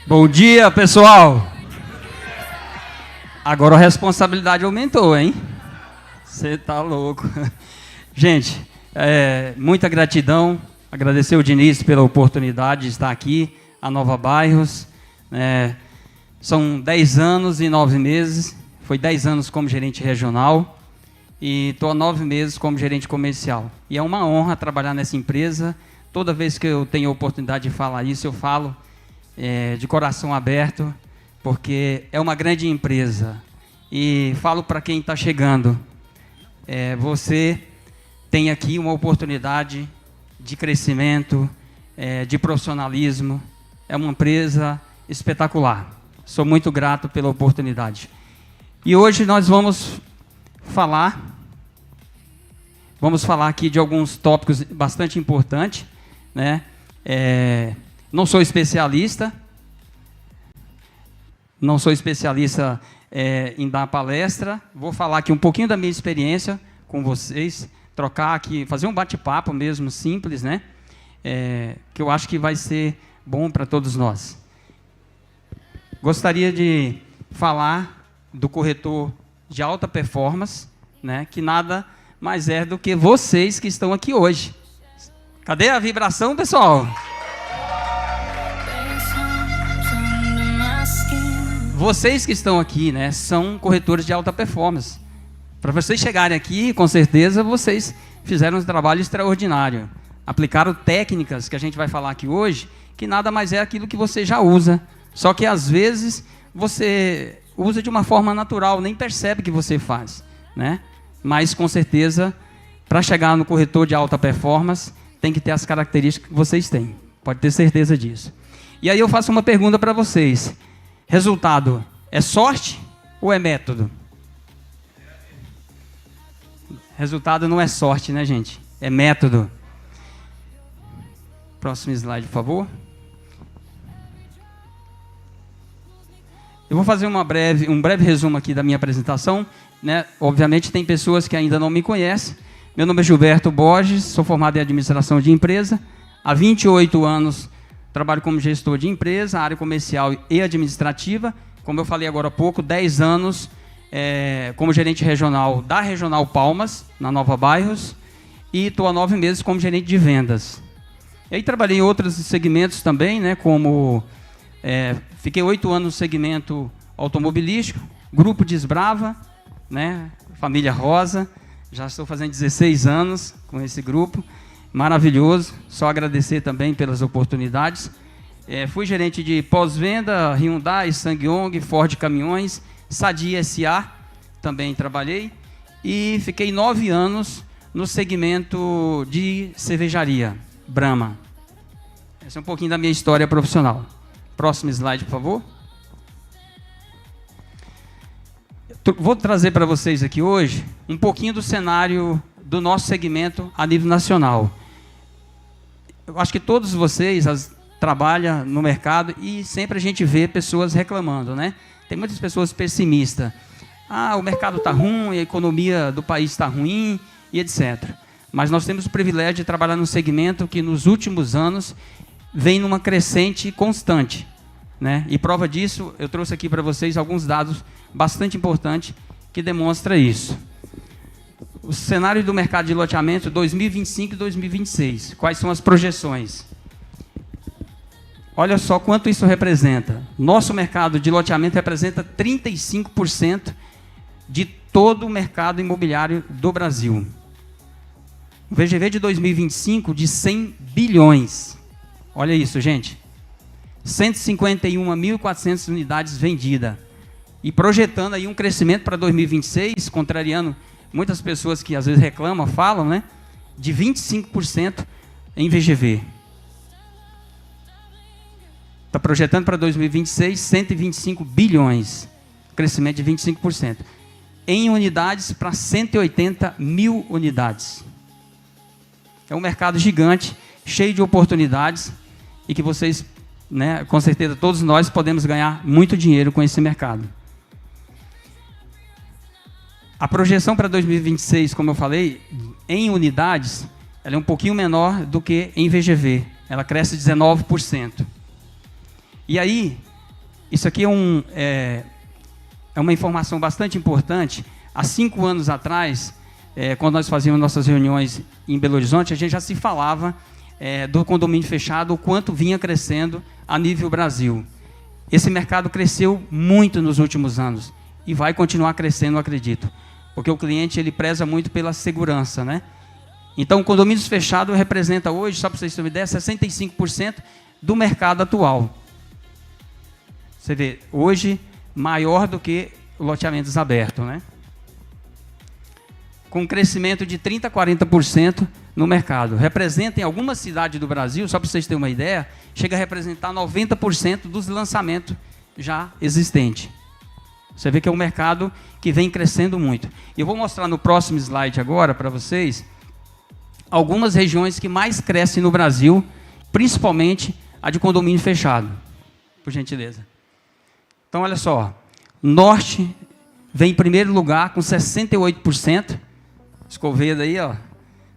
Bom dia, pessoal. Agora a responsabilidade aumentou, hein? Você tá louco. Gente, muita gratidão. Agradecer o Diniz pela oportunidade de estar aqui, a Nova Bairros. São 10 anos e 9 meses. Foi 10 anos como gerente regional e estou há 9 meses como gerente comercial. E é uma honra trabalhar nessa empresa. Toda vez que eu tenho a oportunidade de falar isso, eu falo de coração aberto, porque é uma grande empresa. E falo para quem está chegando, você tem aqui uma oportunidade de crescimento, de profissionalismo. É uma empresa espetacular. Sou muito grato pela oportunidade. E hoje nós vamos falar aqui de alguns tópicos bastante importantes, né? Não sou especialista em dar palestra. Vou falar aqui um pouquinho da minha experiência com vocês, trocar aqui, fazer um bate-papo mesmo simples, né? Que eu acho que vai ser bom para todos nós. Gostaria de falar do corretor de alta performance, né? Que nada mais é do que vocês que estão aqui hoje. Cadê a vibração, pessoal? Vocês que estão aqui, né, são corretores de alta performance. Para vocês chegarem aqui, com certeza, vocês fizeram um trabalho extraordinário. Aplicaram técnicas que a gente vai falar aqui hoje, que nada mais é aquilo que você já usa. Só que, às vezes, você usa de uma forma natural, nem percebe que você faz, né? Mas, com certeza, para chegar no corretor de alta performance, tem que ter as características que vocês têm. Pode ter certeza disso. E aí eu faço uma pergunta para vocês. Resultado, é sorte ou é método? Resultado não é sorte, né, gente? É método. Próximo slide, por favor. Eu vou fazer um breve resumo aqui da minha apresentação, né? Obviamente tem pessoas que ainda não me conhecem. Meu nome é Gilberto Borges, sou formado em administração de empresa. Há 28 anos trabalho como gestor de empresa, área comercial e administrativa. Como eu falei agora há pouco, 10 anos como gerente regional da Regional Palmas, na Nova Bairros. E estou há 9 meses como gerente de vendas. E aí trabalhei em outros segmentos também, né, como... fiquei 8 anos no segmento automobilístico, Grupo Desbrava, né, Família Rosa. Já estou fazendo 16 anos com esse grupo. Maravilhoso, só agradecer também pelas oportunidades. Fui gerente de pós-venda, Hyundai, SsangYong, Ford Caminhões, Sadia SA, também trabalhei. E fiquei 9 anos no segmento de cervejaria, Brahma. Essa é um pouquinho da minha história profissional. Próximo slide, por favor. Vou trazer para vocês aqui hoje um pouquinho do cenário do nosso segmento a nível nacional. Eu acho que todos vocês trabalham no mercado e sempre a gente vê pessoas reclamando, né? Tem muitas pessoas pessimistas. O mercado está ruim, a economia do país está ruim e etc. Mas nós temos o privilégio de trabalhar num segmento que nos últimos anos vem numa crescente constante, né? E prova disso, eu trouxe aqui para vocês alguns dados bastante importantes que demonstram isso. O cenário do mercado de loteamento 2025 e 2026. Quais são as projeções? Olha só quanto isso representa. Nosso mercado de loteamento representa 35% de todo o mercado imobiliário do Brasil. O VGV de 2025 de 100 bilhões. Olha isso, gente. 151.400 unidades vendidas. E projetando aí um crescimento para 2026, contrariando muitas pessoas que às vezes reclamam, falam, né? De 25% em VGV. Está projetando para 2026 125 bilhões. Crescimento de 25%. Em unidades para 180 mil unidades. É um mercado gigante, cheio de oportunidades e que vocês, né, com certeza todos nós podemos ganhar muito dinheiro com esse mercado. A projeção para 2026, como eu falei, em unidades, ela é um pouquinho menor do que em VGV. Ela cresce 19%. E aí, Isso aqui é uma informação bastante importante. Há 5 anos atrás, quando nós fazíamos nossas reuniões em Belo Horizonte, a gente já se falava do condomínio fechado, o quanto vinha crescendo a nível Brasil. Esse mercado cresceu muito nos últimos anos e vai continuar crescendo, eu acredito, porque o cliente ele preza muito pela segurança, né? Então, o condomínio fechado representa hoje, só para vocês terem uma ideia, 65% do mercado atual. Você vê, hoje, maior do que loteamentos abertos, né? Com um crescimento de 30% a 40% no mercado. Representa em alguma cidade do Brasil, só para vocês terem uma ideia, chega a representar 90% dos lançamentos já existentes. Você vê que é um mercado que vem crescendo muito. E eu vou mostrar no próximo slide agora para vocês algumas regiões que mais crescem no Brasil, principalmente a de condomínio fechado. Por gentileza. Então, olha só. Norte vem em primeiro lugar com 68%. Escovedo aí, ó.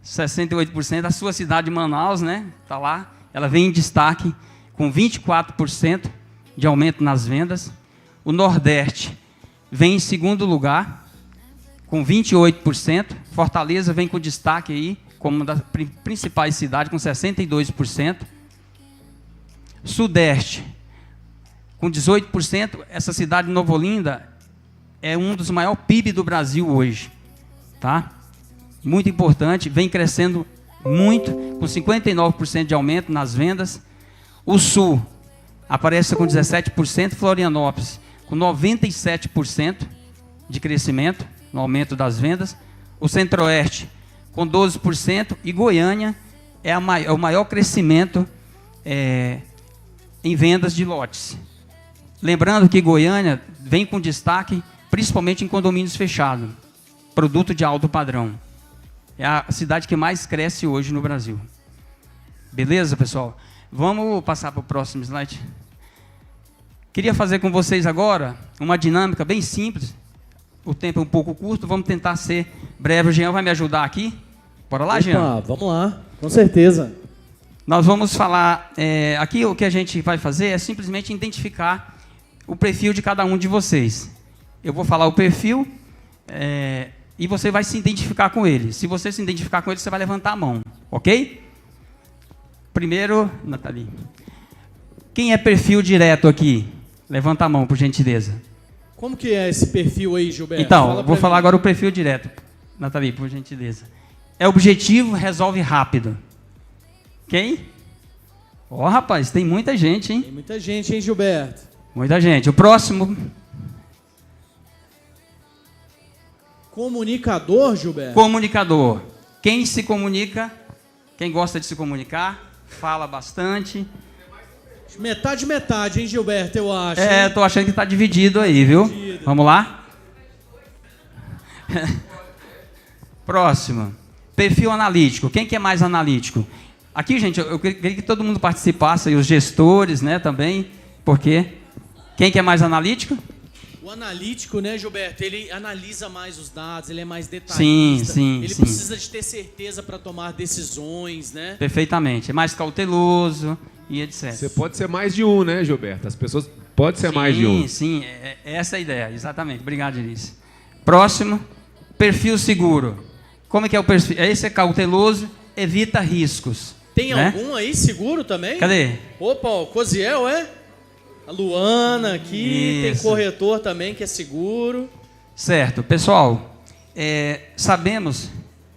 68%. A sua cidade de Manaus, né? Está lá. Ela vem em destaque com 24% de aumento nas vendas. O Nordeste vem em segundo lugar com 28%. Fortaleza vem com destaque aí como uma das principais cidades com 62%. Sudeste com 18%, essa cidade de Nova Olinda é um dos maiores PIB do Brasil hoje, tá? Muito importante, vem crescendo muito, com 59% de aumento nas vendas. O Sul aparece com 17%, Florianópolis com 97% de crescimento no aumento das vendas. O Centro-Oeste com 12% e Goiânia é o maior crescimento em vendas de lotes. Lembrando que Goiânia vem com destaque, principalmente em condomínios fechados, produto de alto padrão. É a cidade que mais cresce hoje no Brasil. Beleza, pessoal? Vamos passar para o próximo slide. Queria fazer com vocês agora uma dinâmica bem simples. O tempo é um pouco curto, vamos tentar ser breve. O Jean vai me ajudar aqui. Bora lá, Jean? Vamos lá, com certeza. Nós vamos falar, aqui o que a gente vai fazer é simplesmente identificar o perfil de cada um de vocês. Eu vou falar o perfil e você vai se identificar com ele. Se você se identificar com ele, você vai levantar a mão, ok? Primeiro, Nathalie. Quem é perfil direto aqui? Levanta a mão, por gentileza. Como que é esse perfil aí, Gilberto? Então, vou falar agora o perfil direto. Nathalie, por gentileza. É objetivo, resolve rápido. Quem? Ó, rapaz, tem muita gente, hein? Tem muita gente, hein, Gilberto? Muita gente. O próximo. Comunicador, Gilberto? Comunicador. Quem se comunica, quem gosta de se comunicar, fala bastante. Metade, hein, Gilberto, eu acho. Tô achando que tá dividido aí, viu? Dividido. Vamos lá? Próximo. Perfil analítico. Quem que é mais analítico? Aqui, gente, eu queria que todo mundo participasse, e os gestores, né, também, porque quem que é mais analítico? O analítico, né, Gilberto, ele analisa mais os dados, ele é mais detalhista. Sim. Ele precisa de ter certeza para tomar decisões, né? Perfeitamente. É mais cauteloso e etc. Você pode ser mais de um, né, Gilberto? As pessoas podem ser mais de um. Sim, essa é a ideia, exatamente. Obrigado, Denise. Próximo, perfil seguro. Como é que é o perfil? Esse é cauteloso, evita riscos. Tem né? algum aí seguro também? Cadê? Opa, o Cosiel, A Luana aqui, Isso. tem corretor também que é seguro. Certo. Pessoal, sabemos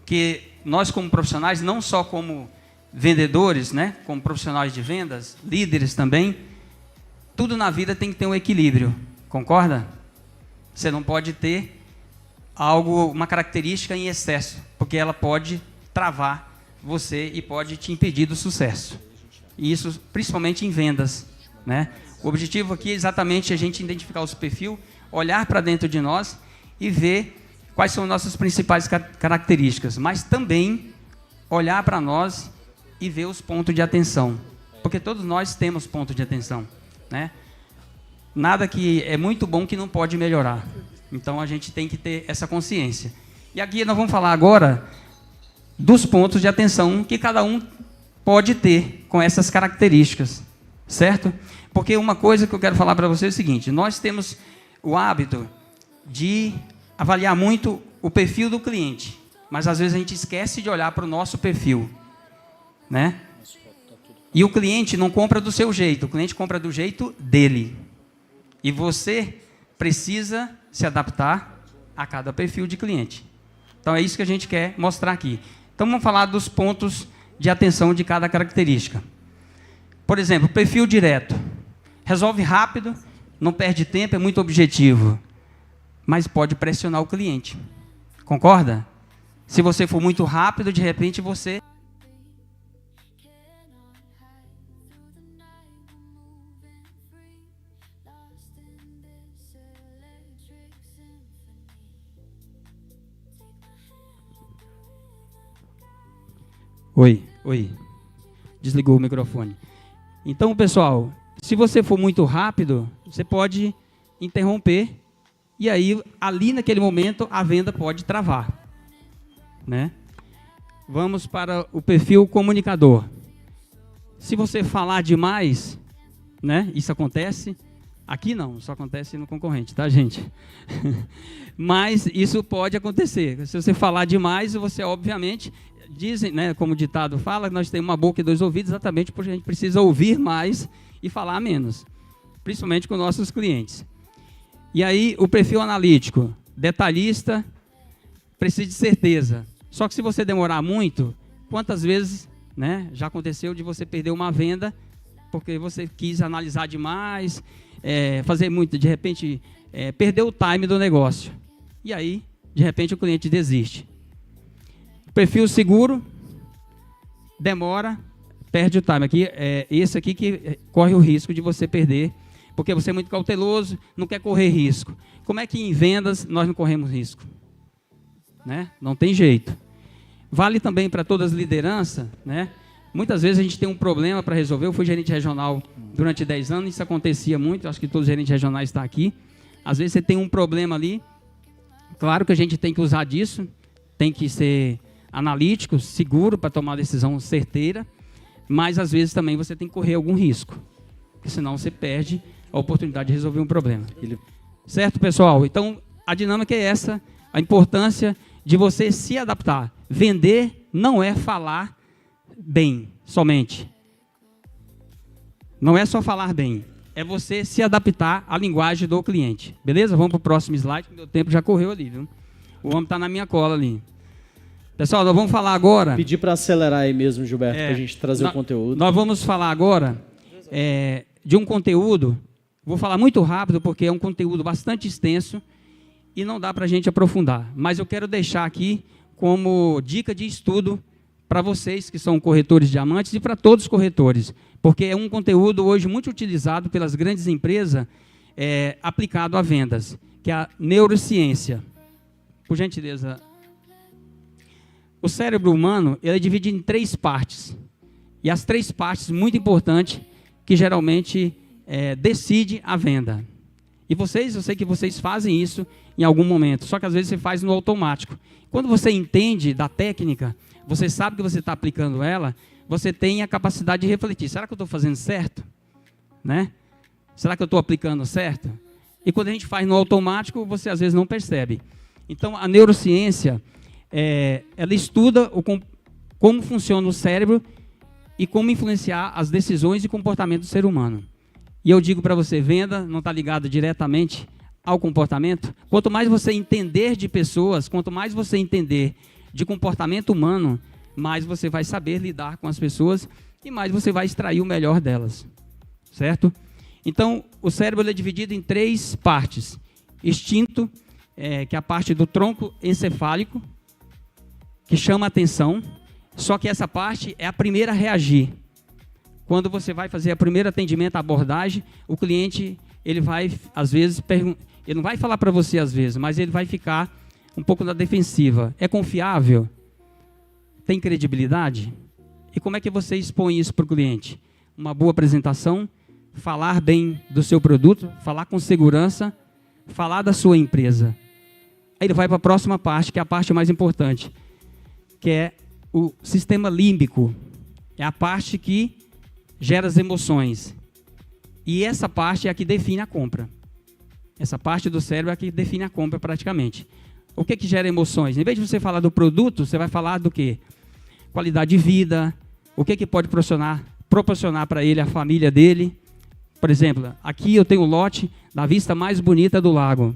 que nós como profissionais, não só como vendedores, né, como profissionais de vendas, líderes também, tudo na vida tem que ter um equilíbrio. Concorda? Você não pode ter uma característica em excesso, porque ela pode travar você e pode te impedir do sucesso. E isso principalmente em vendas, né? O objetivo aqui é exatamente a gente identificar os perfis, olhar para dentro de nós e ver quais são nossas principais características, mas também olhar para nós e ver os pontos de atenção, porque todos nós temos pontos de atenção, né? Nada que é muito bom que não pode melhorar. Então a gente tem que ter essa consciência. E aqui nós vamos falar agora dos pontos de atenção que cada um pode ter com essas características, certo? Porque uma coisa que eu quero falar para você é o seguinte, nós temos o hábito de avaliar muito o perfil do cliente, mas às vezes a gente esquece de olhar para o nosso perfil, né? E o cliente não compra do seu jeito, o cliente compra do jeito dele. E você precisa se adaptar a cada perfil de cliente. Então é isso que a gente quer mostrar aqui. Então vamos falar dos pontos de atenção de cada característica. Por exemplo, perfil direto. Resolve rápido, não perde tempo, é muito objetivo. Mas pode pressionar o cliente. Concorda? Se você for muito rápido, de repente você... Oi. Desligou o microfone. Então, pessoal, se você for muito rápido, você pode interromper e aí, ali naquele momento, a venda pode travar, né? Vamos para o perfil comunicador. Se você falar demais, né? Isso acontece. Aqui não, só acontece no concorrente, tá, gente? Mas isso pode acontecer. Se você falar demais, você obviamente... Dizem, né, como o ditado fala, nós temos uma boca e 2 ouvidos, exatamente porque a gente precisa ouvir mais e falar menos, principalmente com nossos clientes. E aí, o perfil analítico, detalhista, precisa de certeza. Só que se você demorar muito, quantas vezes, né, já aconteceu de você perder uma venda porque você quis analisar demais, fazer muito, de repente, perdeu o time do negócio. E aí, de repente, o cliente desiste. Perfil seguro, demora, perde o time. Aqui, esse aqui que corre o risco de você perder, porque você é muito cauteloso, não quer correr risco. Como é que em vendas nós não corremos risco? Né? Não tem jeito. Vale também para todas as lideranças, né? Muitas vezes a gente tem um problema para resolver. Eu fui gerente regional durante 10 anos, isso acontecia muito, acho que todos os gerentes regionais estão aqui. Às vezes você tem um problema ali, claro que a gente tem que usar disso, tem que ser... analítico, seguro para tomar uma decisão certeira, mas às vezes também você tem que correr algum risco, porque senão você perde a oportunidade de resolver um problema. Certo, pessoal? Então, a dinâmica é essa, a importância de você se adaptar. Vender não é falar bem somente. Não é só falar bem, é você se adaptar à linguagem do cliente. Beleza? Vamos para o próximo slide, que meu tempo já correu ali, viu? O homem está na minha cola ali. Pessoal, nós vamos falar agora... Pedir para acelerar aí mesmo, Gilberto, para a gente trazer o conteúdo. Nós vamos falar agora de um conteúdo, vou falar muito rápido, porque é um conteúdo bastante extenso e não dá para a gente aprofundar. Mas eu quero deixar aqui como dica de estudo para vocês que são corretores de diamantes e para todos os corretores, porque é um conteúdo hoje muito utilizado pelas grandes empresas aplicado a vendas, que é a neurociência. Por gentileza... O cérebro humano ele é dividido em 3 partes. E as 3 partes muito importantes que geralmente decide a venda. E vocês, eu sei que vocês fazem isso em algum momento, só que às vezes você faz no automático. Quando você entende da técnica, você sabe que você está aplicando ela, você tem a capacidade de refletir. Será que eu estou fazendo certo? Né? Será que eu estou aplicando certo? E quando a gente faz no automático, você às vezes não percebe. Então, a neurociência... ela estuda como funciona o cérebro e como influenciar as decisões e comportamento do ser humano. E eu digo para você, venda não está ligada diretamente ao comportamento. Quanto mais você entender de pessoas, quanto mais você entender de comportamento humano, mais você vai saber lidar com as pessoas e mais você vai extrair o melhor delas. Certo? Então, o cérebro é dividido em 3 partes. Instinto, que é a parte do tronco encefálico, que chama a atenção, só que essa parte é a primeira a reagir. Quando você vai fazer o primeiro atendimento, a abordagem, o cliente, ele vai, às vezes, ele não vai falar para você às vezes, mas ele vai ficar um pouco na defensiva. É confiável? Tem credibilidade? E como é que você expõe isso para o cliente? Uma boa apresentação, falar bem do seu produto, falar com segurança, falar da sua empresa. Aí ele vai para a próxima parte, que é a parte mais importante, que é o sistema límbico. É a parte que gera as emoções. E essa parte é a que define a compra. Essa parte do cérebro é a que define a compra praticamente. O que gera emoções? Em vez de você falar do produto, você vai falar do quê? Qualidade de vida, o que pode proporcionar para ele, a família dele. Por exemplo, aqui eu tenho o lote da vista mais bonita do lago.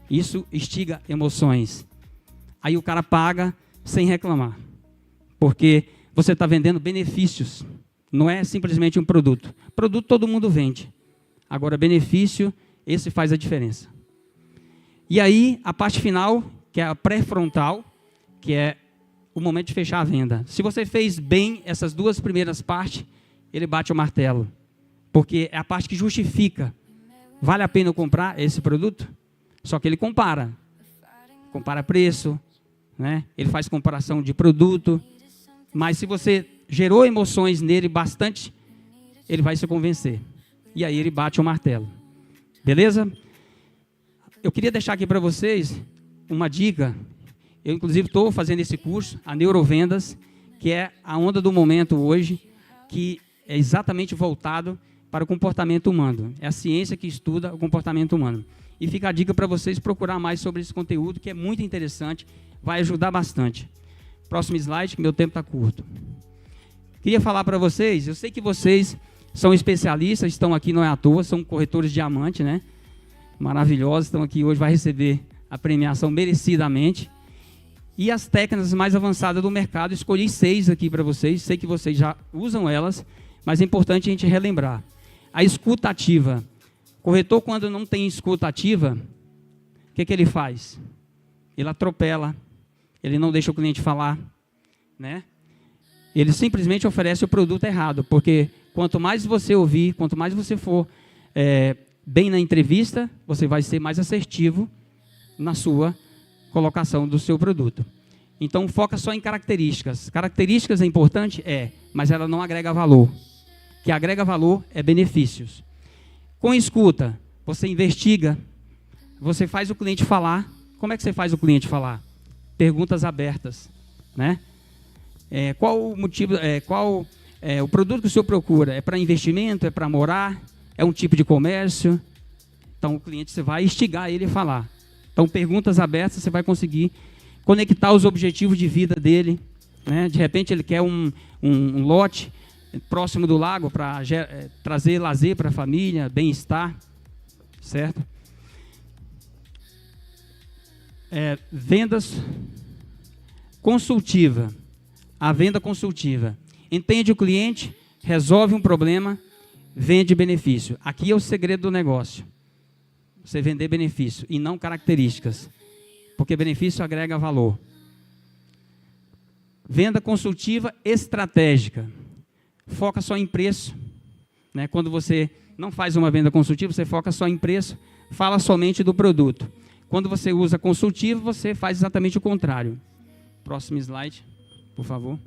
Isso instiga emoções. Aí o cara paga sem reclamar. Porque você está vendendo benefícios. Não é simplesmente um produto. Produto todo mundo vende. Agora, benefício, esse faz a diferença. E aí, a parte final, que é a pré-frontal, que é o momento de fechar a venda. Se você fez bem essas duas primeiras partes, ele bate o martelo. Porque é a parte que justifica. Vale a pena eu comprar esse produto? Só que ele compara. Compara preço, né? Ele faz comparação de produto. Mas se você gerou emoções nele bastante, ele vai se convencer. E aí ele bate o martelo. Beleza? Eu queria deixar aqui para vocês uma dica. Eu, inclusive, estou fazendo esse curso, a Neurovendas, que é a onda do momento hoje, que é exatamente voltado para o comportamento humano. É a ciência que estuda o comportamento humano. E fica a dica para vocês procurar mais sobre esse conteúdo, que é muito interessante, vai ajudar bastante. Próximo slide, que meu tempo está curto. Queria falar para vocês, eu sei que vocês são especialistas, estão aqui, não é à toa, são corretores de diamante, né? Maravilhosos, estão aqui hoje, vai receber a premiação merecidamente. E as técnicas mais avançadas do mercado, escolhi 6 aqui para vocês, sei que vocês já usam elas, mas é importante a gente relembrar. A escuta ativa. Corretor, quando não tem escuta ativa, o que ele faz? Ele atropela, ele não deixa o cliente falar, né? Ele simplesmente oferece o produto errado, porque quanto mais você ouvir, quanto mais você for bem na entrevista, você vai ser mais assertivo na sua colocação do seu produto. Então, foca só em características. Características é importante? É, mas ela não agrega valor. O que agrega valor é benefícios. Com escuta, você investiga, você faz o cliente falar. Como é que você faz o cliente falar? Perguntas abertas, né? Qual o motivo? Qual o produto que o senhor procura? É para investimento? É para morar? É um tipo de comércio? Então, o cliente, você vai instigar ele a falar. Então, perguntas abertas, você vai conseguir conectar os objetivos de vida dele, né? De repente, ele quer um lote próximo do lago para trazer lazer para a família, bem-estar, certo? Vendas consultiva. A venda consultiva. Entende o cliente, resolve um problema, vende benefício. Aqui é o segredo do negócio. Você vender benefício e não características. Porque benefício agrega valor. Venda consultiva estratégica. Foca só em preço, né? Quando você não faz uma venda consultiva, você foca só em preço, fala somente do produto. Quando você usa consultivo, você faz exatamente o contrário. Próximo slide, por favor.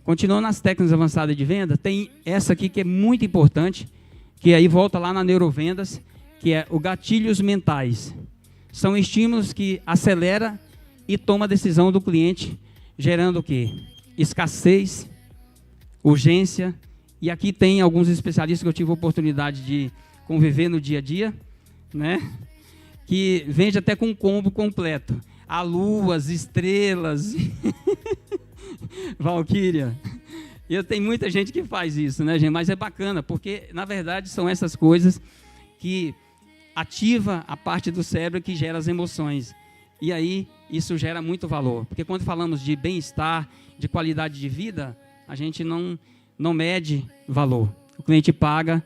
Continuando nas técnicas avançadas de venda, tem essa aqui que é muito importante, que aí volta lá na Neurovendas, que é o gatilhos mentais. São estímulos que acelera e toma a decisão do cliente, gerando o quê? Escassez, urgência, e aqui tem alguns especialistas que eu tive a oportunidade de conviver no dia a dia, né? Que vende até com um combo completo. A lua, as estrelas, Valquíria. E tem muita gente que faz isso, né, gente? Mas é bacana, porque, na verdade, são essas coisas que ativa a parte do cérebro que gera as emoções. E aí, isso gera muito valor. Porque quando falamos de bem-estar, de qualidade de vida, a gente não mede valor. O cliente paga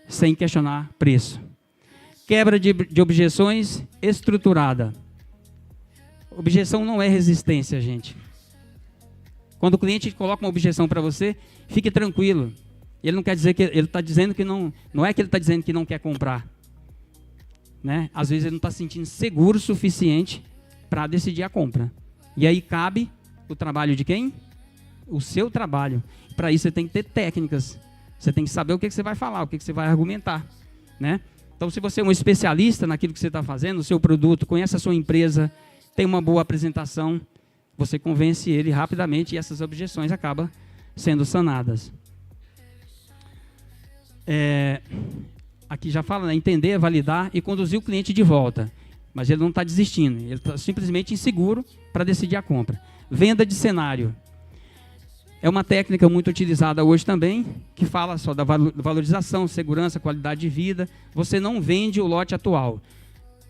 sem questionar preço. Quebra de objeções estruturada. Objeção não é resistência, gente. Quando o cliente coloca uma objeção para você, fique tranquilo. Ele não quer dizer que ele está dizendo que não é que ele está dizendo que não quer comprar, né? Às vezes ele não está se sentindo seguro o suficiente para decidir a compra. E aí cabe o trabalho de quem? O seu trabalho. Para isso você tem que ter técnicas. Você tem que saber o que você vai falar, o que você vai argumentar, né? Então, se você é um especialista naquilo que você está fazendo, o seu produto, conhece a sua empresa, tem uma boa apresentação, você convence ele rapidamente e essas objeções acabam sendo sanadas. aqui já fala, né, entender, validar e conduzir o cliente de volta. Mas ele não está desistindo, ele está simplesmente inseguro para decidir a compra. Venda de cenário. É uma técnica muito utilizada hoje também, que fala só da valorização, segurança, qualidade de vida. Você não vende o lote atual.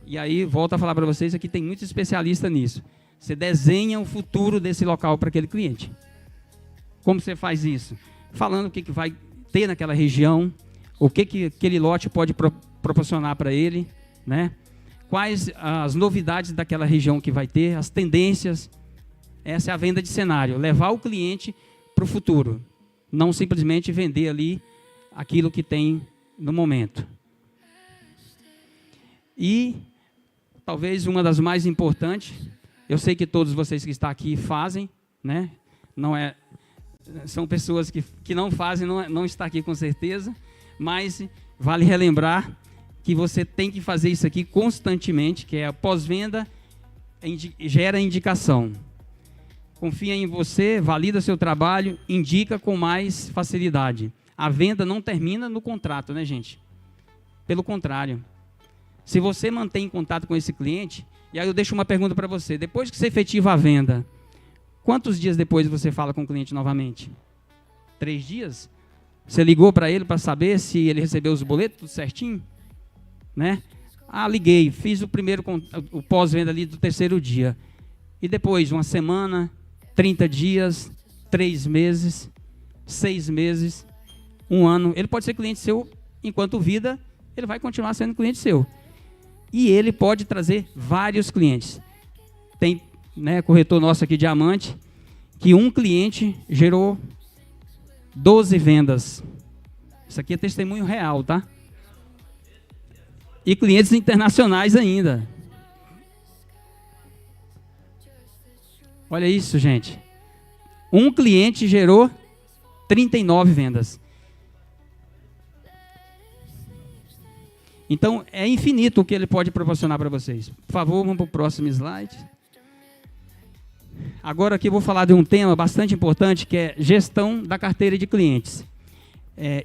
E aí, volto a falar para vocês, aqui tem muito especialista nisso. Você desenha o futuro desse local para aquele cliente. Como você faz isso? Falando o que vai ter naquela região, o que aquele lote pode proporcionar para ele, né? Quais as novidades daquela região que vai ter, as tendências. Essa é a venda de cenário, levar o cliente para o futuro, não simplesmente vender ali aquilo que tem no momento. E talvez uma das mais importantes, eu sei que todos vocês que estão aqui fazem, né? São pessoas que não fazem, não está aqui com certeza, mas vale relembrar que você tem que fazer isso aqui constantemente, que é a pós-venda gera indicação. Confia em você, valida seu trabalho, indica com mais facilidade. A venda não termina no contrato, né, gente? Pelo contrário. Se você mantém contato com esse cliente, e aí eu deixo uma pergunta para você. Depois que você efetiva a venda, quantos dias depois você fala com o cliente novamente? 3 dias? Você ligou para ele para saber se ele recebeu os boletos, tudo certinho? Né? Liguei, fiz o pós-venda ali do 3º dia. E depois, 1 semana, 30 dias, 3 meses, 6 meses, 1 ano. Ele pode ser cliente seu enquanto vida, ele vai continuar sendo cliente seu. E ele pode trazer vários clientes. Tem, né, corretor nosso aqui, Diamante, que um cliente gerou 12 vendas. Isso aqui é testemunho real, tá? E clientes internacionais ainda. Olha isso, gente. Um cliente gerou 39 vendas. Então, é infinito o que ele pode proporcionar para vocês. Por favor, vamos para o próximo slide. Agora aqui eu vou falar de um tema bastante importante, que é gestão da carteira de clientes.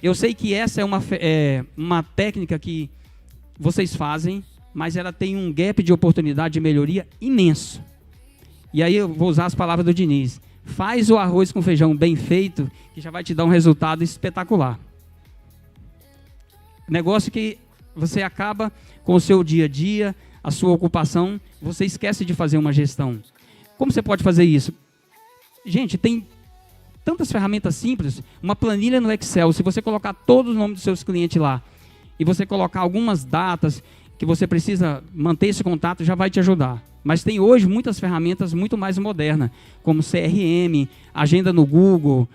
Eu sei que essa é uma técnica que vocês fazem, mas ela tem um gap de oportunidade de melhoria imenso. E aí eu vou usar as palavras do Diniz. Faz o arroz com feijão bem feito, que já vai te dar um resultado espetacular. Negócio que você acaba com o seu dia a dia, a sua ocupação, você esquece de fazer uma gestão. Como você pode fazer isso? Gente, tem tantas ferramentas simples, uma planilha no Excel, se você colocar todos os nomes dos seus clientes lá, e você colocar algumas datas que você precisa manter esse contato, já vai te ajudar. Mas tem hoje muitas ferramentas muito mais modernas, como CRM, agenda no Google,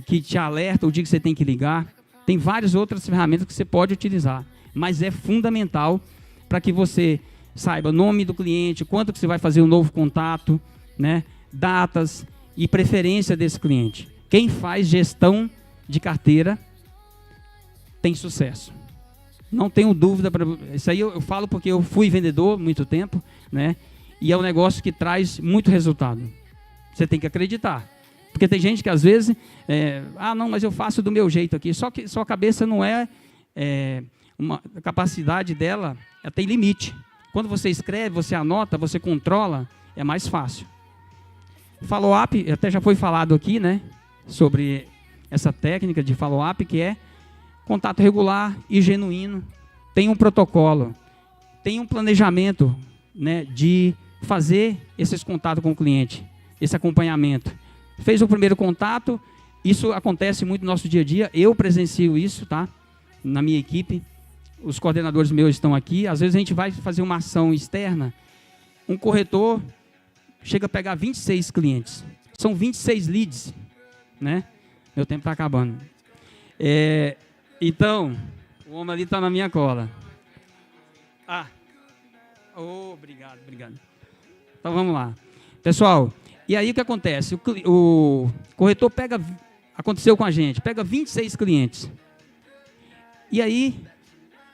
que te alerta o dia que você tem que ligar. Tem várias outras ferramentas que você pode utilizar. Mas é fundamental para que você saiba o nome do cliente, quanto que você vai fazer um novo contato, né, datas e preferência desse cliente. Quem faz gestão de carteira tem sucesso. Não tenho dúvida. Isso aí eu falo porque eu fui vendedor muito tempo, né? E é um negócio que traz muito resultado. Você tem que acreditar. Porque tem gente que às vezes, não, mas eu faço do meu jeito aqui. Só que sua cabeça não a capacidade dela tem limite. Quando você escreve, você anota, você controla, é mais fácil. Follow-up, até já foi falado aqui, né? Sobre essa técnica de follow-up, que é contato regular e genuíno. Tem um protocolo, tem um planejamento, né, de fazer esses contatos com o cliente, esse acompanhamento. Fez o primeiro contato, isso acontece muito no nosso dia a dia, eu presencio isso, tá? Na minha equipe, os coordenadores meus estão aqui, às vezes a gente vai fazer uma ação externa, um corretor chega a pegar 26 clientes, são 26 leads, né? Meu tempo está acabando. Então, o homem ali está na minha cola. Obrigado. Então, vamos lá. Pessoal, e aí o que acontece? O corretor aconteceu com a gente, pega 26 clientes. E aí,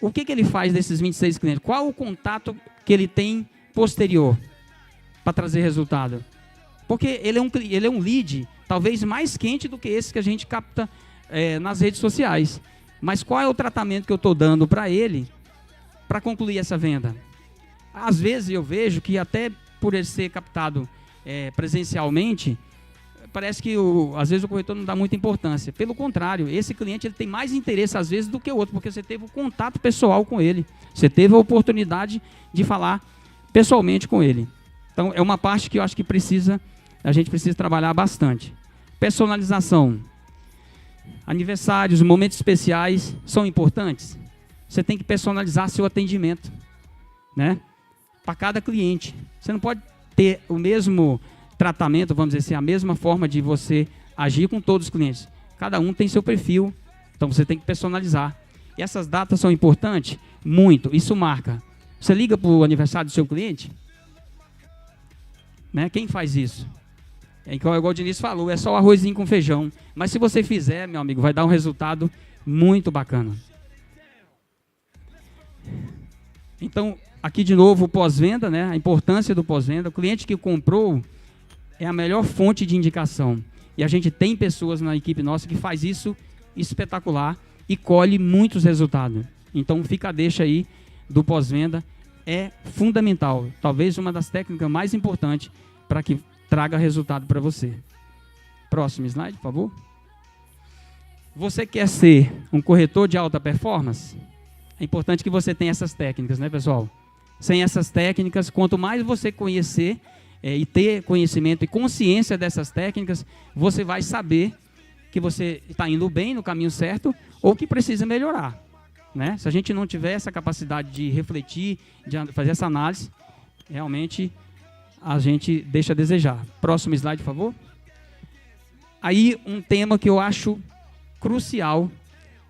o que ele faz desses 26 clientes? Qual o contato que ele tem posterior para trazer resultado? Porque ele é um lead, talvez mais quente do que esse que a gente capta nas redes sociais. Mas qual é o tratamento que eu estou dando para ele para concluir essa venda? Às vezes eu vejo que até por ele ser captado presencialmente, parece que às vezes o corretor não dá muita importância. Pelo contrário, esse cliente ele tem mais interesse às vezes do que o outro, porque você teve o contato pessoal com ele. Você teve a oportunidade de falar pessoalmente com ele. Então é uma parte que eu acho que a gente precisa trabalhar bastante. Personalização. Aniversários, momentos especiais são importantes. Você tem que personalizar seu atendimento, né? Para cada cliente. Você não pode ter o mesmo tratamento, vamos dizer assim, a mesma forma de você agir com todos os clientes. Cada um tem seu perfil, então você tem que personalizar. E essas datas são importantes? Muito. Isso marca. Você liga para o aniversário do seu cliente? Né? Quem faz isso? Igual o Diniz falou, é só o arrozinho com feijão. Mas se você fizer, meu amigo, vai dar um resultado muito bacana. Então, aqui de novo o pós-venda, né? A importância do pós-venda. O cliente que comprou é a melhor fonte de indicação. E a gente tem pessoas na equipe nossa que faz isso espetacular e colhe muitos resultados. Então, fica a deixa aí do pós-venda. É fundamental. Talvez uma das técnicas mais importantes para que traga resultado para você. Próximo slide, por favor. Você quer ser um corretor de alta performance? É importante que você tenha essas técnicas, né, pessoal? Sem essas técnicas, quanto mais você conhecer e ter conhecimento e consciência dessas técnicas, você vai saber que você está indo bem, no caminho certo, ou que precisa melhorar, né? Se a gente não tiver essa capacidade de refletir, de fazer essa análise, realmente a gente deixa a desejar. Próximo slide, por favor. Aí, um tema que eu acho crucial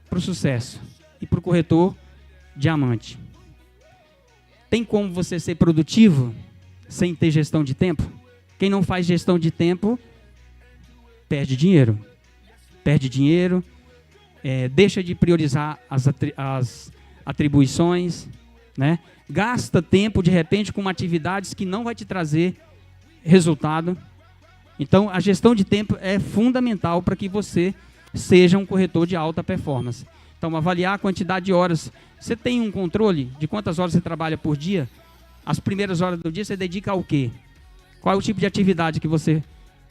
para o sucesso e para o corretor diamante. Tem como você ser produtivo sem ter gestão de tempo? Quem não faz gestão de tempo perde dinheiro. Perde dinheiro, deixa de priorizar as atribuições, né? Gasta tempo, de repente, com atividades que não vai te trazer resultado. Então, a gestão de tempo é fundamental para que você seja um corretor de alta performance. Então, avaliar a quantidade de horas. Você tem um controle de quantas horas você trabalha por dia? As primeiras horas do dia você dedica ao quê? Qual é o tipo de atividade que você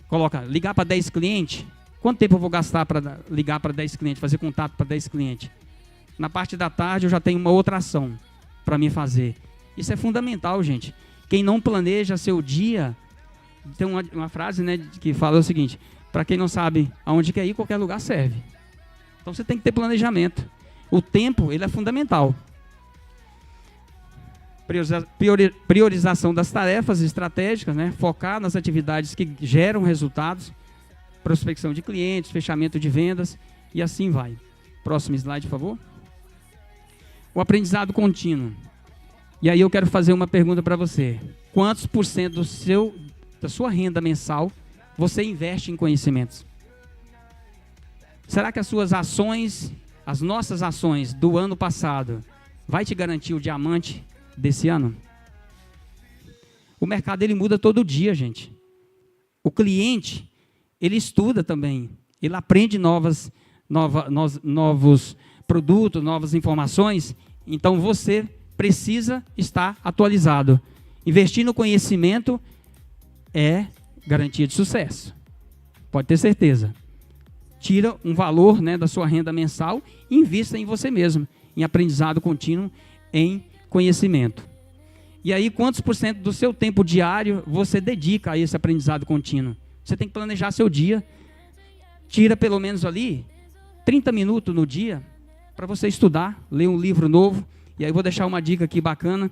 coloca? Ligar para 10 clientes? Quanto tempo eu vou gastar para ligar para 10 clientes, fazer contato para 10 clientes? Na parte da tarde eu já tenho uma outra ação para mim fazer. Isso é fundamental, gente. Quem não planeja seu dia... Tem uma frase, né, que fala o seguinte: para quem não sabe aonde quer ir, qualquer lugar serve. Então você tem que ter planejamento. O tempo, ele é fundamental. Priorização das tarefas estratégicas, né? Focar nas atividades que geram resultados, prospecção de clientes, fechamento de vendas e assim vai. Próximo slide, por favor. O aprendizado contínuo. E aí eu quero fazer uma pergunta para você. Quantos por cento da sua renda mensal você investe em conhecimentos? Será que as suas ações, as nossas ações do ano passado, vai te garantir o diamante desse ano? O mercado ele muda todo dia, gente. O cliente, ele estuda também. Ele aprende novos produtos, novas informações. Então você precisa estar atualizado. Investir no conhecimento é garantia de sucesso. Pode ter certeza. Tira um valor, né, da sua renda mensal e invista em você mesmo, em aprendizado contínuo, em conhecimento. E aí, quantos por cento do seu tempo diário você dedica a esse aprendizado contínuo? Você tem que planejar seu dia. Tira pelo menos ali 30 minutos no dia para você estudar, ler um livro novo. E aí eu vou deixar uma dica aqui bacana.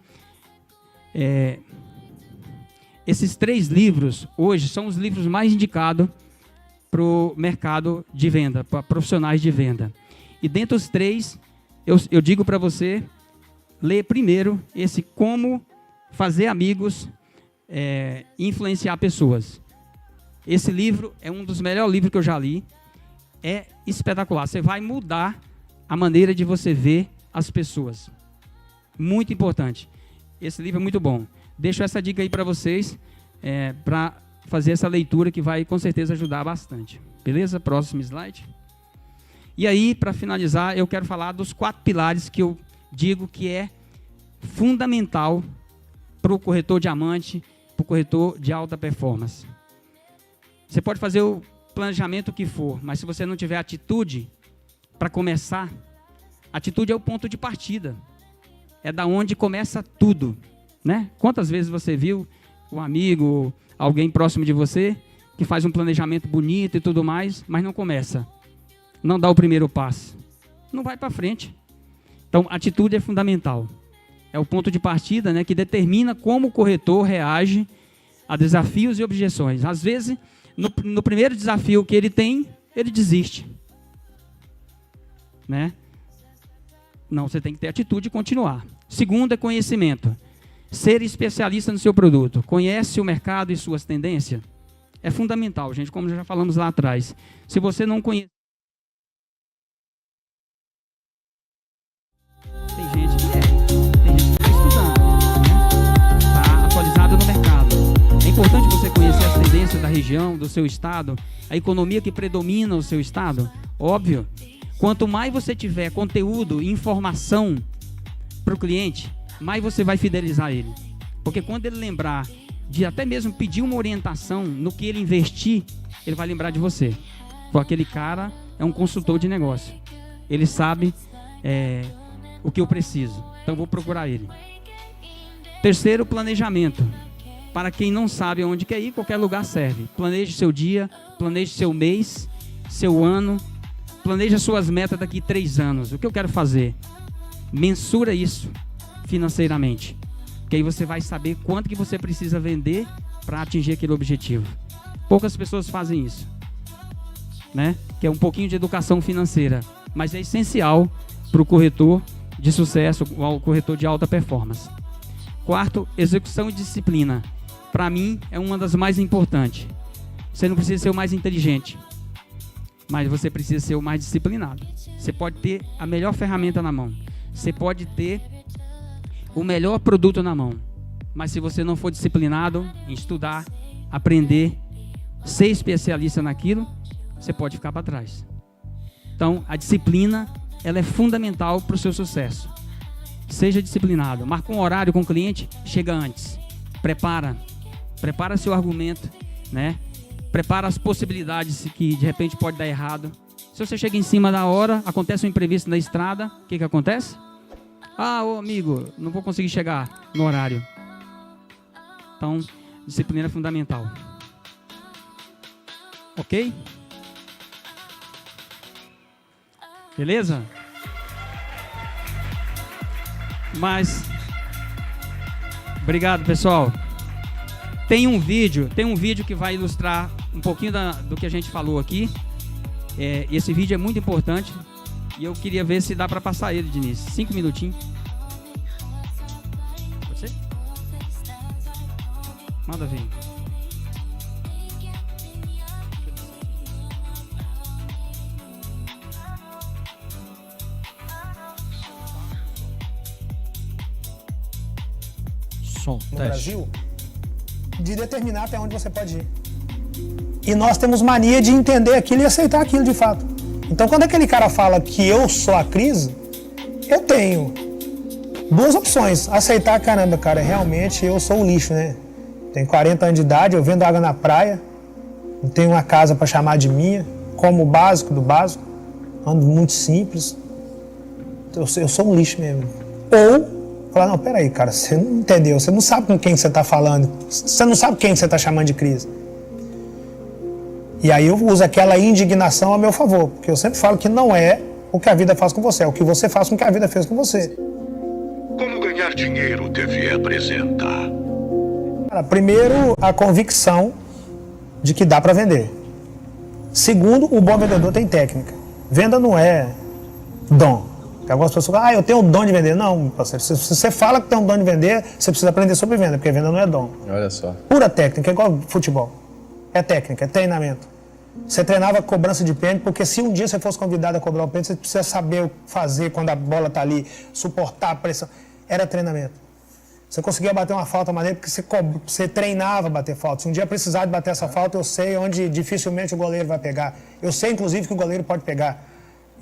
Esses 3 livros, hoje, são os livros mais indicados para o mercado de venda, para profissionais de venda. E dentre os 3, eu digo para você, ler primeiro esse Como Fazer Amigos e Influenciar Pessoas. Esse livro é um dos melhores livros que eu já li. É espetacular. Você vai mudar a maneira de você ver as pessoas. Muito importante. Esse livro é muito bom. Deixo essa dica aí para vocês, para fazer essa leitura que vai com certeza ajudar bastante. Beleza? Próximo slide. E aí, para finalizar, eu quero falar dos 4 pilares que eu digo que é fundamental para o corretor diamante, para o corretor de alta performance. Você pode fazer o planejamento que for, mas se você não tiver atitude para começar, atitude é o ponto de partida. É da onde começa tudo, né? Quantas vezes você viu um amigo, alguém próximo de você, que faz um planejamento bonito e tudo mais, mas não começa, não dá o primeiro passo, não vai para frente. Então, atitude é fundamental. É o ponto de partida, né, que determina como o corretor reage a desafios e objeções. Às vezes, no primeiro desafio que ele tem, ele desiste, né? Não, você tem que ter atitude e continuar. Segundo é conhecimento. Ser especialista no seu produto. Conhece o mercado e suas tendências? É fundamental, gente, como já falamos lá atrás. Se você não conhece... Tem gente que está estudando, né? Está atualizado no mercado. É importante você conhecer as tendências da região, do seu estado, a economia que predomina o seu estado. Óbvio. Quanto mais você tiver conteúdo e informação para o cliente, mais você vai fidelizar ele. Porque quando ele lembrar de até mesmo pedir uma orientação no que ele investir, ele vai lembrar de você. Porque aquele cara é um consultor de negócio. Ele sabe o que eu preciso. Então, vou procurar ele. Terceiro, planejamento. Para quem não sabe onde quer ir, qualquer lugar serve. Planeje seu dia, planeje seu mês, seu ano. Planeje suas metas daqui 3 anos. O que eu quero fazer? Mensura isso financeiramente. Porque aí você vai saber quanto que você precisa vender para atingir aquele objetivo. Poucas pessoas fazem isso, né? Que é um pouquinho de educação financeira. Mas é essencial para o corretor de sucesso, o corretor de alta performance. Quarto, execução e disciplina. Para mim, é uma das mais importantes. Você não precisa ser o mais inteligente, mas você precisa ser o mais disciplinado. Você pode ter a melhor ferramenta na mão. Você pode ter o melhor produto na mão. Mas se você não for disciplinado em estudar, aprender, ser especialista naquilo, você pode ficar para trás. Então, a disciplina, ela é fundamental para o seu sucesso. Seja disciplinado. Marca um horário com o cliente, chega antes. Prepara seu argumento, né? Prepara as possibilidades que de repente pode dar errado. Se você chega em cima da hora, acontece um imprevisto na estrada, o que acontece? Ô amigo, não vou conseguir chegar no horário. Então, disciplina é fundamental. Ok? Beleza? Mas, obrigado, pessoal. Tem um vídeo que vai ilustrar um pouquinho do que a gente falou aqui. Esse vídeo é muito importante e eu queria ver se dá para passar ele, Diniz. 5 minutinhos. Pode ser? Manda ver. Som, no teste. Brasil, de determinar até onde você pode ir. E nós temos mania de entender aquilo e aceitar aquilo de fato. Então, quando aquele cara fala que eu sou a crise, eu tenho 2 opções. Aceitar, caramba, cara, realmente eu sou um lixo, né? Tenho 40 anos de idade, eu vendo água na praia, não tenho uma casa para chamar de minha, como o básico do básico, ando muito simples. Eu sou um lixo mesmo. Ou falar, não, peraí, cara, você não entendeu, você não sabe com quem você está falando, você não sabe quem você está chamando de crise. E aí eu uso aquela indignação a meu favor, porque eu sempre falo que não é o que a vida faz com você, é o que você faz com o que a vida fez com você. Como ganhar dinheiro devia apresentar? Cara, primeiro, a convicção de que dá para vender. Segundo, o bom vendedor tem técnica. Venda não é dom. Porque algumas pessoas falam, eu tenho o dom de vender. Não, parceiro, se você fala que tem um dom de vender, você precisa aprender sobre venda, porque venda não é dom. Olha só. Pura técnica, é igual futebol. É técnica, é treinamento. Você treinava cobrança de pênalti, porque se um dia você fosse convidado a cobrar um pênalti, você precisa saber o que fazer quando a bola está ali, suportar a pressão. Era treinamento. Você conseguia bater uma falta maneira porque você treinava bater falta. Se um dia precisar de bater essa falta, eu sei onde dificilmente o goleiro vai pegar. Eu sei, inclusive, que o goleiro pode pegar.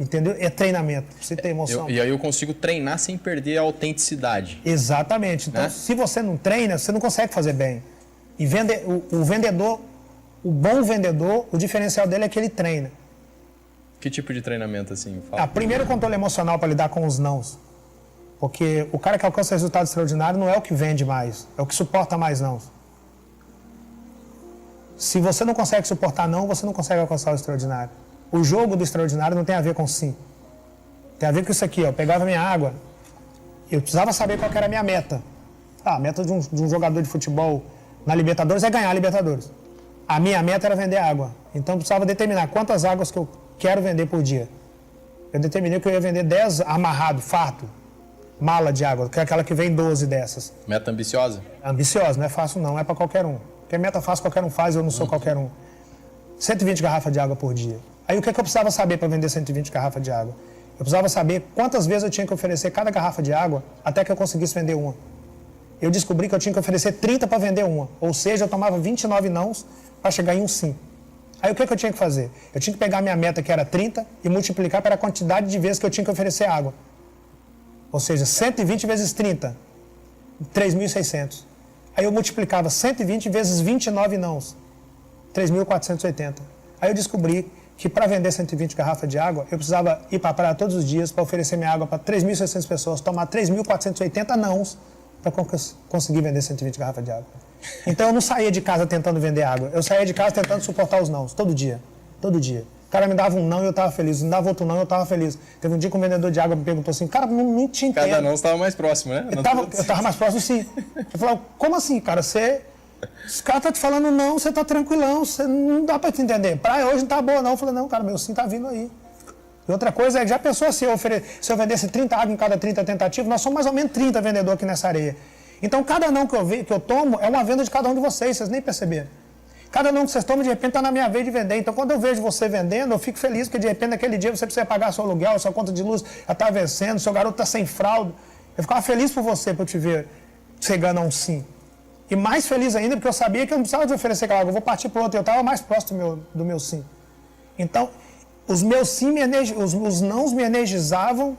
Entendeu? É treinamento. Você tem emoção. E aí eu consigo treinar sem perder a autenticidade. Exatamente. Então, Né? se você não treina, você não consegue fazer bem. E o vendedor, o bom vendedor, o diferencial dele é que ele treina. Que tipo de treinamento assim? Fala. Primeiro, o controle emocional para lidar com os nãos. Porque o cara que alcança resultado extraordinário não é o que vende mais, é o que suporta mais nãos. Se você não consegue suportar não, você não consegue alcançar o extraordinário. O jogo do extraordinário não tem a ver com sim. Tem a ver com isso aqui, ó. Eu pegava minha água, eu precisava saber qual que era a minha meta. A meta de um jogador de futebol na Libertadores é ganhar a Libertadores. A minha meta era vender água. Então eu precisava determinar quantas águas que eu quero vender por dia. Eu determinei que eu ia vender 10 amarrado, farto, mala de água, que é aquela que vem 12 dessas. Meta ambiciosa? Ambiciosa, não é fácil não, é para qualquer um. Porque meta fácil qualquer um faz, eu não sou qualquer um. 120 garrafas de água por dia. Aí o que eu precisava saber para vender 120 garrafas de água? Eu precisava saber quantas vezes eu tinha que oferecer cada garrafa de água até que eu conseguisse vender uma. Eu descobri que eu tinha que oferecer 30 para vender uma. Ou seja, eu tomava 29 nãos para chegar em um sim. Aí o que eu tinha que fazer? Eu tinha que pegar minha meta, que era 30, e multiplicar pela quantidade de vezes que eu tinha que oferecer água. Ou seja, 120 vezes 30, 3.600. Aí eu multiplicava 120 vezes 29 nãos, 3.480. Aí eu descobri que para vender 120 garrafas de água, eu precisava ir para a praia todos os dias para oferecer minha água para 3.600 pessoas, tomar 3.480 nãos para conseguir vender 120 garrafas de água. Então eu não saía de casa tentando vender água, eu saía de casa tentando suportar os nãos, todo dia, todo dia. O cara me dava um não e eu estava feliz, me dava outro não e eu estava fez. Teve um dia que um vendedor de água me perguntou assim, cara, não te entendo. Cada não estava mais próximo, né? Eu estava mais próximo, sim. Eu falava, como assim, cara? Esse cara tá te falando não, você tá tranquilão, não dá para te entender. Praia hoje não tá boa não. Eu falei, não, cara, meu sim tá vindo aí. E outra coisa é que já pensou se eu vendesse 30 águas em cada 30 tentativas, nós somos mais ou menos 30 vendedores aqui nessa areia. Então cada não que eu tomo é uma venda de cada um de vocês nem perceberam. Cada não que vocês tomam, de repente, está na minha vez de vender. Então, quando eu vejo você vendendo, eu fico feliz, porque de repente, naquele dia, você precisa pagar seu aluguel, sua conta de luz já está vencendo, seu garoto está sem fralda. Eu ficava feliz por você, por te ver chegando a um sim. E mais feliz ainda, porque eu sabia que eu não precisava de oferecer aquela água, eu vou partir para o outro. Eu estava mais próximo do meu sim. Então, os meus sim, os nãos me energizavam,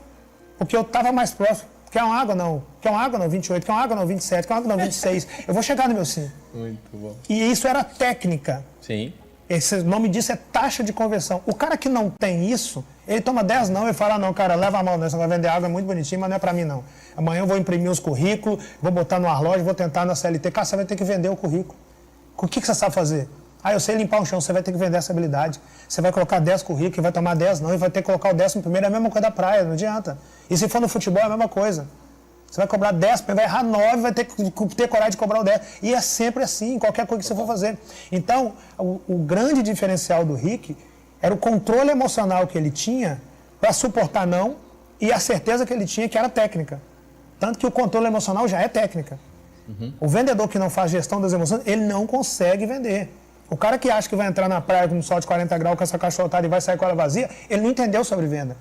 porque eu estava mais próximo. Quer uma água? Não. Quer uma água? Não, 28. Quer uma água? Não, 27. Quer uma água? Não, 26. Eu vou chegar no meu sim. Muito bom. E isso era técnica. Sim. Esse nome disso é taxa de conversão. O cara que não tem isso, ele toma 10 não e fala, não, cara, leva a mão, você vai vender água, é muito bonitinho, mas não é pra mim não. Amanhã eu vou imprimir os currículos, vou botar no Arloge, vou tentar na CLT. Cara, você vai ter que vender o currículo. O que você sabe fazer? Eu sei limpar um chão, você vai ter que vender essa habilidade. Você vai colocar 10 currículos, vai tomar 10 não, e vai ter que colocar o 11º, é a mesma coisa da praia, não adianta. E se for no futebol, é a mesma coisa. Você vai cobrar 10, vai errar 9, vai ter que ter coragem de cobrar o 10. E é sempre assim, em qualquer coisa que você for fazer. Então, o grande diferencial do Rick era o controle emocional que ele tinha para suportar não e a certeza que ele tinha que era técnica. Tanto que o controle emocional já é técnica. O vendedor que não faz gestão das emoções, ele não consegue vender. O cara que acha que vai entrar na praia com um sol de 40 graus, com essa caixa lotada e vai sair com ela vazia, ele não entendeu sobre venda.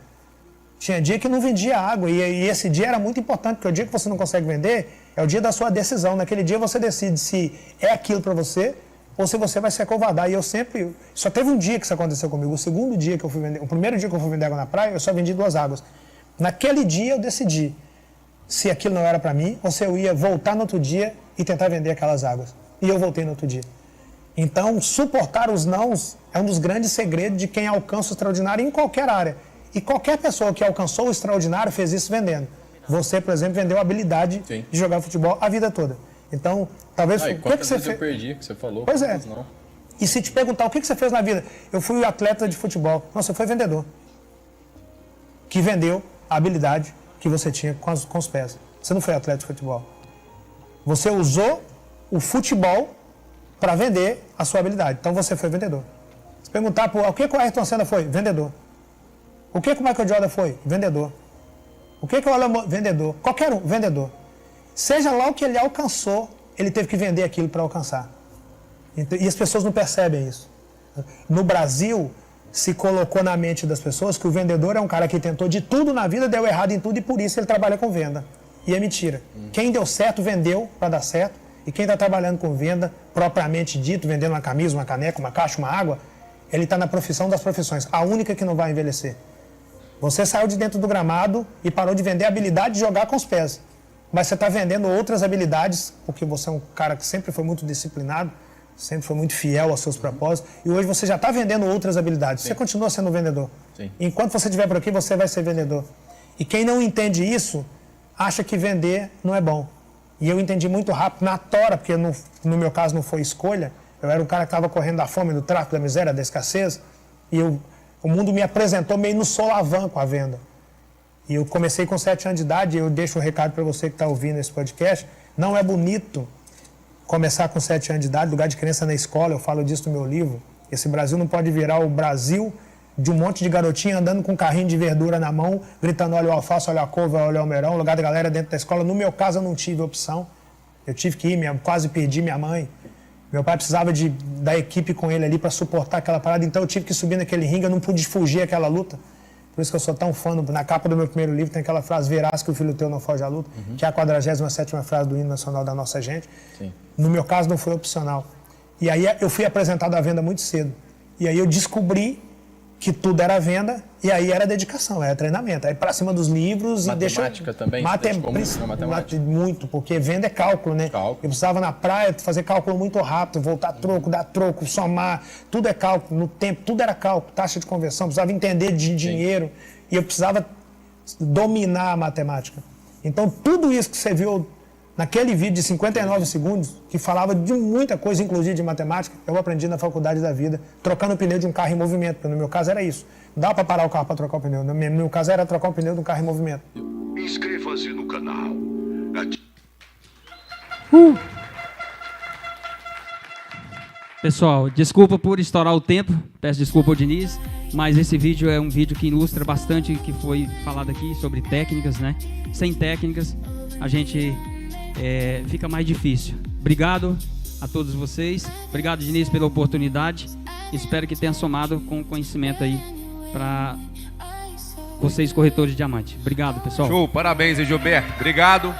Tinha dia que não vendia água e esse dia era muito importante, porque o dia que você não consegue vender é o dia da sua decisão. Naquele dia você decide se é aquilo para você ou se você vai se acovardar. E eu sempre... Só teve um dia que isso aconteceu comigo. O segundo dia que eu fui vender... O primeiro dia que eu fui vender água na praia, eu só vendi 2 águas. Naquele dia eu decidi se aquilo não era para mim ou se eu ia voltar no outro dia e tentar vender aquelas águas. E eu voltei no outro dia. Então, suportar os nãos é um dos grandes segredos de quem alcança o extraordinário em qualquer área. E qualquer pessoa que alcançou o extraordinário fez isso vendendo. Você, por exemplo, vendeu a habilidade Sim. de jogar futebol a vida toda. Então, talvez... E quantas vezes eu perdi, que você falou? Pois é. Não. E se te perguntar o que você fez na vida? Eu fui atleta de futebol. Não, você foi vendedor. Que vendeu a habilidade que você tinha com os pés. Você não foi atleta de futebol. Você usou o futebol para vender a sua habilidade. Então, você foi vendedor. Se perguntar o que o Ayrton Senna foi? Vendedor. O que o Michael Jordan foi? Vendedor. O que o Alan... Vendedor. Qualquer um, vendedor. Seja lá o que ele alcançou, ele teve que vender aquilo para alcançar. E as pessoas não percebem isso. No Brasil, se colocou na mente das pessoas que o vendedor é um cara que tentou de tudo na vida, deu errado em tudo e por isso ele trabalha com venda. E é mentira. Quem deu certo, vendeu para dar certo. E quem está trabalhando com venda, propriamente dito, vendendo uma camisa, uma caneca, uma caixa, uma água, ele está na profissão das profissões. A única que não vai envelhecer. Você saiu de dentro do gramado e parou de vender a habilidade de jogar com os pés. Mas você está vendendo outras habilidades, porque você é um cara que sempre foi muito disciplinado, sempre foi muito fiel aos seus propósitos, e hoje você já está vendendo outras habilidades. Sim. Você continua sendo vendedor. Sim. Enquanto você estiver por aqui, você vai ser vendedor. E quem não entende isso, acha que vender não é bom. E eu entendi muito rápido, na tora, porque no meu caso não foi escolha, eu era um cara que estava correndo da fome, do tráfico, da miséria, da escassez, e o mundo me apresentou meio no solavanco a venda. E eu comecei com 7 anos de idade, e eu deixo um recado para você que está ouvindo esse podcast, não é bonito começar com 7 anos de idade, lugar de criança na escola, eu falo disso no meu livro. Esse Brasil não pode virar o Brasil de um monte de garotinha andando com um carrinho de verdura na mão, gritando olha o alface, olha a couve, olha o almeirão, lugar da galera dentro da escola. No meu caso, eu não tive opção. Eu tive que ir, quase perdi minha mãe. Meu pai precisava da equipe com ele ali para suportar aquela parada, então eu tive que subir naquele ringue, eu não pude fugir daquela luta. Por isso que eu sou tão fã. Na capa do meu primeiro livro tem aquela frase, verás que o filho teu não foge à luta, que é a 47ª frase do hino nacional da nossa gente. Sim. No meu caso não foi opcional. E aí eu fui apresentado à venda muito cedo. E aí eu descobri que tudo era venda, e aí era dedicação, era treinamento. Aí para cima dos livros matemática e Matemática também? Matemática. Muito, porque venda é cálculo, né? Cálculo. Eu precisava na praia fazer cálculo muito rápido, voltar troco, dar troco, somar, tudo é cálculo, no tempo, tudo era cálculo, taxa de conversão, precisava entender de dinheiro, e eu precisava dominar a matemática. Então tudo isso que você viu naquele vídeo de 59 segundos, que falava de muita coisa, inclusive de matemática, eu aprendi na faculdade da vida, trocando o pneu de um carro em movimento, porque no meu caso era isso. Não dava para parar o carro para trocar o pneu, no meu caso era trocar o pneu de um carro em movimento. Inscreva-se no canal. Pessoal, desculpa por estourar o tempo, peço desculpa ao Diniz, mas esse vídeo é um vídeo que ilustra bastante o que foi falado aqui sobre técnicas, né? Sem técnicas, a gente fica mais difícil. Obrigado a todos vocês, obrigado, Diniz, pela oportunidade, espero que tenha somado com conhecimento aí para vocês, corretores de diamante. Obrigado, pessoal. Show, parabéns, Gilberto, obrigado.